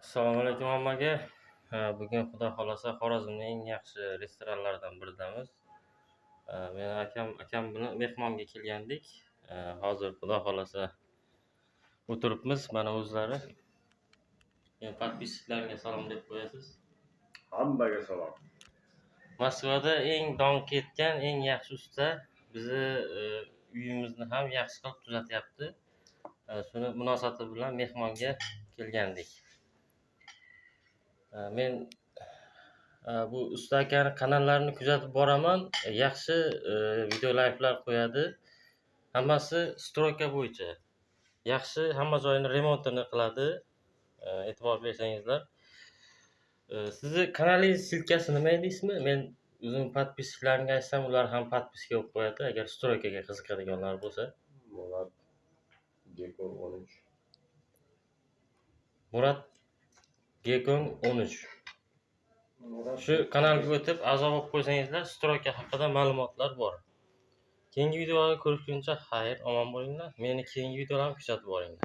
Assalomu alaykum hammaga. Bugun xudo xolasa Xorazmning eng yaxshi restoranlaridan biridamiz. Men akam bilan mehmonga kelgandik. Hozir xudo xolasa o'tiribmiz. Mana o'zlari. Podpischilarga salom deb qo'yasiz. Hammaga salom. Moskvada eng don ketgan, eng yaxshi usta bizni uyimizni ham yaxshi qilib tuzatyapti. Shuni munosabati bilan mehmonga kelgandik. Men bu usta akani kanallarini kuzatib boraman. Yaxshi video layflar qo'yadi. Hammasi stroyka bo'yicha. Yaxshi, hamma joyini remontini qiladi. E'tibor bersangizlar. Sizni kanalingiz silkasi nima deysizmi? Men o'zim podpischilarimga aytsam, ular ham podpiska olib qo'yadi, agar stroykaga qiziqadiganlar bo'lsa. Murat Gekon 13. Murat Gekon 13. Shu kanalga o'tib a'zo bo'lib qo'ysangizlar, stroyka haqida ma'lumotlar bor. Keyingi videolarni ko'rishguncha xayr, omon bo'linglar. Meni keyingi videolarni kuzatib boringlar.